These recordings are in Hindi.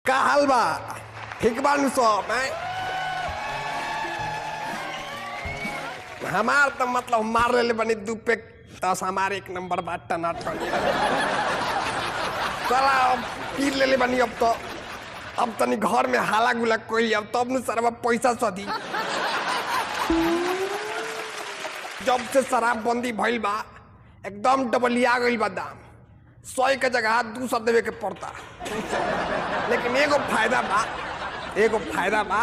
का हाल बा? ठीक बानू सब? हमार तो मतलब मार ले बनी दू पे 10 हमारे 1 नंबर बा टनाटन। चला अब पी ले बनी अब तनी घर में हाला गुला कोई अब तब न सरवा पैसा सदी। जब से शराब बंदी भइल बा एकदम डबलिया गइल बा दाम। 100 के जगह 200 देवे के पड़ता। लेकिन एगो फायदा बा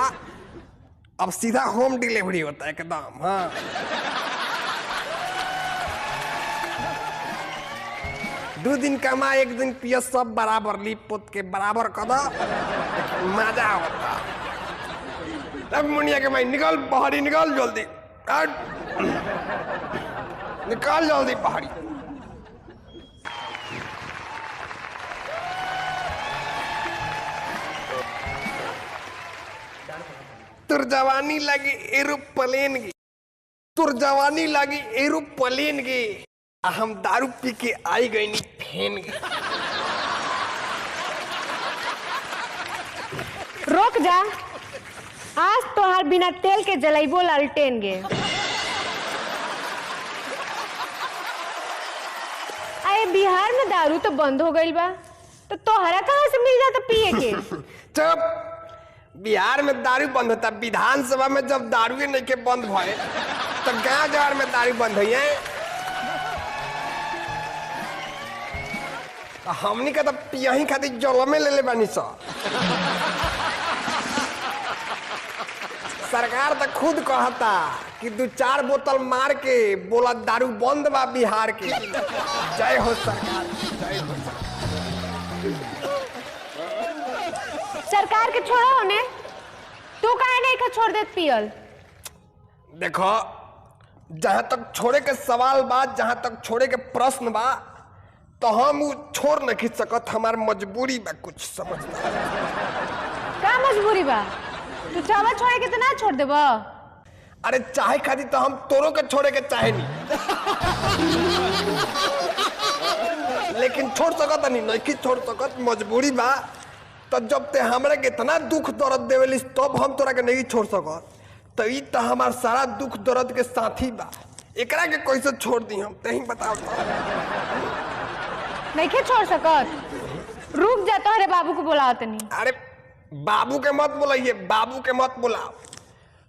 अब सीधा होम डिलीवरी होता है एकदम। हाँ दो दिन कमा 1 दिन पिया सब बराबर ली पोत के बराबर कदा मजा होता। तब मुनिया के भाई निकल पहाड़ी निकल जल्दी निकाल जल्दी पहाड़ी। तुर जवानी लगी एरोप्लेन की तुर जवानी लगी एरोप्लेन की हम दारू पी के आई गई नी फेन की। रोक जा आज तो हर बिना तेल के जलाइबो लालटेन गे। अरे बिहार में दारू तो बंद हो गई बा तो तोहरा कहाँ से मिल जाता पिए के? चुप। बिहार में दारू बंद होता विधानसभा में जब दारू नहीं के बंद भए तो गाँव जवार में दारू बंद हुई है। हमनी का तो पियही खातिर जलमे ले बानी सा। सरकार तो खुद कहता कि 2-4 बोतल मार के बोला दारू बंद बा बिहार के। जय हो सरकार जय हो सरकार के छोड़ो ने तू काहे नहीं का छोड़ देत पियल? देखो जहां तक छोड़े के सवाल बा जहां तक छोड़े के प्रश्न बा तो हम छोड़ नहीं सकत। हमार मजबूरी बा कुछ समझता। का मजबूरी बा? तू चावा छोड़े के तो ना छोड़ देबा। अरे चाहे खाती तो हम तोरो के छोड़े के चाहे नहीं लेकिन छोड़ सकत नहीं छोड़ सकत मजबूरी बा। तो जब ते हमरा के इतना दुख दर्द देवेलिस तब हम तोरा के नहीं छोड़ सकत। तो ई तो हमार सारा दुख दर्द के साथी बा। एकरा के कैसे छोड़ दी हम ते ही बताओ तो। नहीं छोड़ सकत। रुक जा तोहरे बाबू को बुलाओ तनी। अरे बाबू के मत बुलाइए बाबू के मत बुलाओ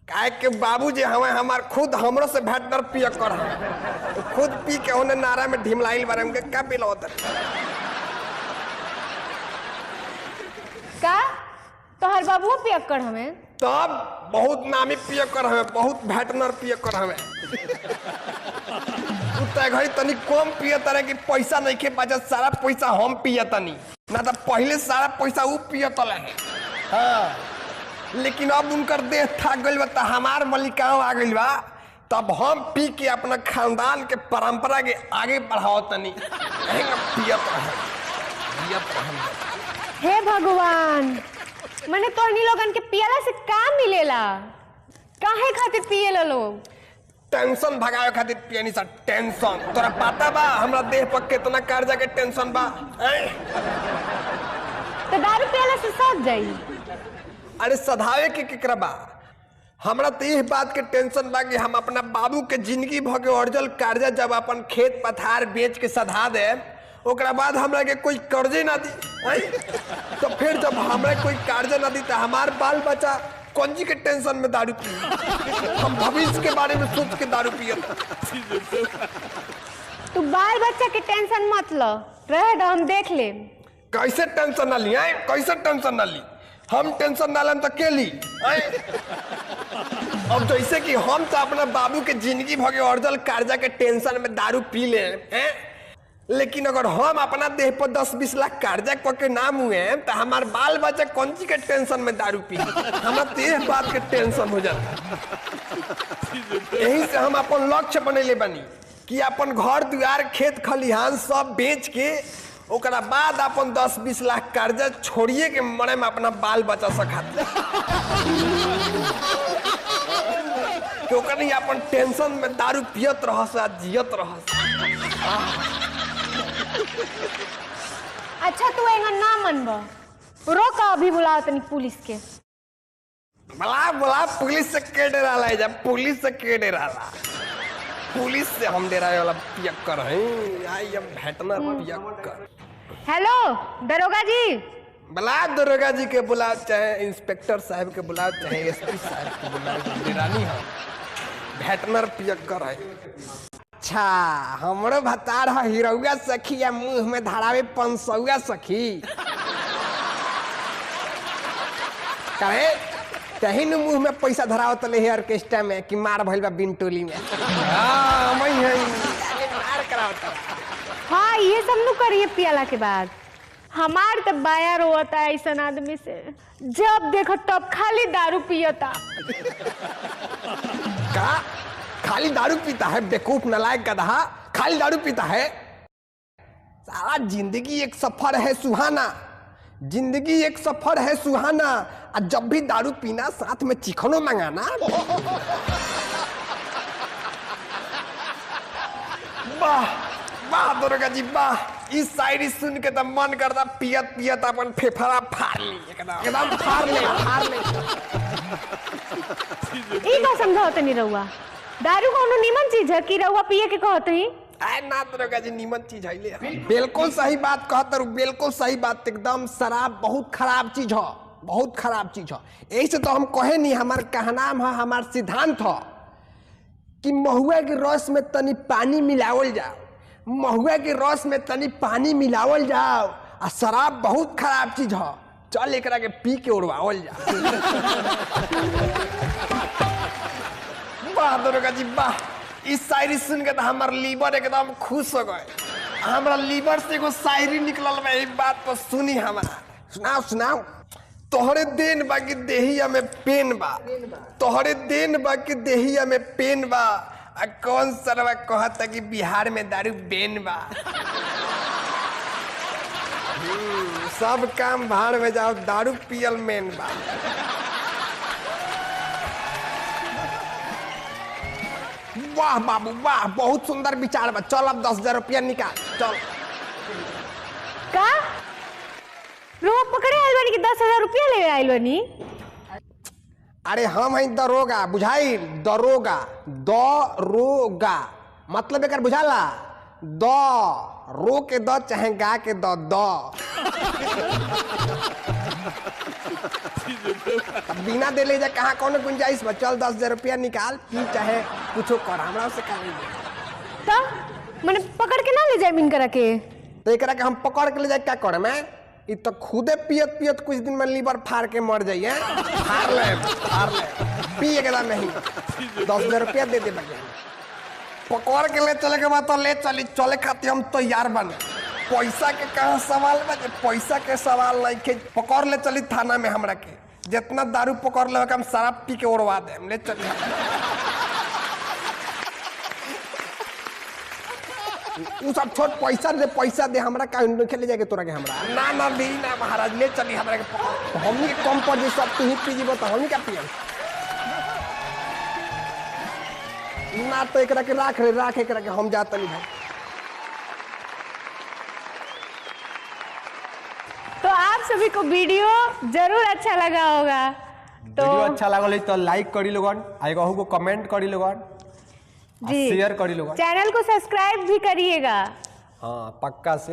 काहे के बाबू जे हमें हमार खुद हमरो से भेटनर पिया कर तो खुद पी के होने नारा में ढिमलाइल बारे में का पिलावत का तोहर बाबू पिया कर हमें तब बहुत नामी पिया कर हमें बहुत भेटनर पिया कर हमें। उतना घड़ी तनी कम पिया तरह की पैसा नहीं के बचत सारा पैसा हम पिया तनी ना तो पहले सारा पैसा उ पिया तले है। हाँ लेकिन अब उनकर देह थक गइल बा हमार मलिकाओं आ गइल बा तब हम पी के अपना खानदान के परंपरा के आगे बढ़ाओ तनी पियत रहे। हे भगवान मने तोहनी लोगन के पियला से का मिलेला? काहे खातिर पियला लोग? टेंशन भगावे खातिर पियनी सा टेंशन। तोरा पता बा हमरा देह पर कितना कर्जा के टेंशन बा? तो दारू पियला से सद जाई। अरे सधावे के केकरा बा? हमरा तो यह बात के टेंशन बा कि हम अपना बाबू के जिंदगी भर के अर्जल कर्जा जब अपन खेत पथार बेच के सधा दे ओकरा बाद हमरा के कोई कर्जे ना दी तो फिर जब हमरा कोई कर्जा ना दी तो हमार बाल बच्चा कौन जी के टेंशन में दारू पी। हम भविष्य के बारे में सोच के दारू पिए। तू बाल बच्चा के टेंशन मत लो रहे दो हम देख ले। कैसे टेंशन ना ली कैसे टेंशन ना ली? हम टेंशन ना लें तो के ली? अब जैसे कि हम तो अपना बाबू के जिंदगी भर के अर्जल कर्जा के टेंशन में दारू पी ले हैं लेकिन अगर हम अपना देह पर 10-20 लाख कर्जा करके नाम हुए तो हमारे बाल बच्चा कौन सी के टेंशन में दारू पी हमारा तेज बात के टेंशन हो जाता। यही से हम अपन लक्ष्य बनेले बनी कि अपन घर द्वार खेत खलिहान सब बेच के ओकरा बाद अपन 10-20 लाख कर्जा छोड़िए के मरे में अपना बाल बच्चा सखाते क्योंकि अपन टेंशन में दारू पियत रहस जियत रहस। अच्छा तू एंगा ना मनबा रोका अभी बुलाओ तनी पुलिस के। बोला पुलिस से के डराला है, जब पुलिस से के डराला, पुलिस से हम डराए वाला पियक्कर हैं। I am भेटनर पियक्कर। हेलो दरोगा जी। बुला दरोगा जी के बुलाओ, चाहे इंस्पेक्टर साहब के बुलाओ, चाहे एसपी साहब के बुलाओ, निरानी है भेटनर पियक्कर है। अच्छा हमरो भतार है हीरोगा सखी या मुंह में धरावे 500 सखी कहे तही न मुंह में पैसा धराव तले है ऑर्केस्ट्रा में कि मार भइल बा बिनटोली में। हां मैं है मार करावता। हाँ ये सब नु करिए पियाला के बाद। हमार तो बाया रोता है ऐसा आदमी से, जब देखो तब खाली दारू पियता। का खाली दारू पीता है बेवकूफ नालायक गधा, खाली दारू पीता है। सारा जिंदगी एक सफर है सुहाना, जिंदगी एक सफर है सुहाना, और जब भी दारू पीना साथ में चिकनो मंगाना। वाह वाह दुर्गा जी वाह, इस शायरी सुन के तो मन करता पियत पियत अपन फेफड़ा फाड़ ली, एकदम फाड़ ले फाड़ ले। ई का समझाओ तनी रहुआ, दारू कोनो नीमन चीज है कि रहुआ पिए के कहत ही? आए ना दरोगा जी नीमन चीज है ले। बिल्कुल सही बात कहत रु, बिल्कुल सही बात एकदम। शराब बहुत खराब चीज है, बहुत खराब चीज है। यही से तो हम कहे नहीं, हमार कहनाम है, हमार सिद्धांत है कि महुआ के रस में तनी पानी मिलावल जाओ, महुआ के रस में तनी पानी मिलावल जाओ। और शराब बहुत खराब चीज है, चल एकरा के पी के उड़वावल जाओ। वाह दरोगा जी वाह, इस शायरी सुन के तो हमार लीवर एकदम खुश हो गए। हमारा लीवर से एगो शायरी निकलल बा, एक बात तो सुनी हमारा। सुनाओ सुनाओ। तोहरे देन बा कि देहिया में पेन बा, तोहरे देन बा कि देहिया में पेन बा। आ कौन सरवा कहता कि बिहार में दारू बेन बा। सब काम भाड़ में जाओ, दारू पियल मेन बा। वाह बाबू वाह, बहुत सुंदर विचार बा। चल अब 10,000 रुपया निकाल चल। का रोआ पकड़े आइल बानी कि 10,000 रुपया ले आइल बानी? अरे हम हैं दरोगा, बुझाई दरोगा, दरोगा मतलब एकर बुझाला, द रो के द चाहे गा के द। बिना दे ले जा कहाँ कौन गुंजाइश बा। चल 10,000 रुपया निकाल, पी चाहे कुछो कर, हमरा से कर तो मैंने पकड़ के ना ले जाए बिन करा के। तो एकरा के हम पकड़ के ले जाए क्या करे मैं? इ तो खुदे पियत पियत कुछ दिन में लीवर फाड़ के मर जाइए। फाड़ ले पी एकदम नहीं। 10,000 रुपया दे दे बगे, पकड़ के ले चले के बाद तो ले चली, चले खाती हम तैयार बने। पैसा के कहाँ सवाल बा, पैसा के सवाल नहीं के। पकड़ ले चली थाना में हमरा के, जितना दारू पकड़ ले हम शराब पी के उड़वा दे। ले चली उ सब छोट, पैसा दे, पैसा दे हमरा का खेले जाके तोरा के हमरा ना ना दी ना महाराज। ले चली हमरा के पकड़, हमनी के कम पड़ जे सब तू ही पी जीबो तो हमनी का पियम ना। तो एकरा के राख रे, राख एकरा के, हम जात नहीं भाई। तो आप सभी को वीडियो जरूर अच्छा लगा होगा, तो वीडियो अच्छा लागल तो लाइक करी लोगन, आएगा को कमेंट करी लोगन, जी शेयर करी लोगन, चैनल को सब्सक्राइब भी करिएगा। हाँ पक्का से।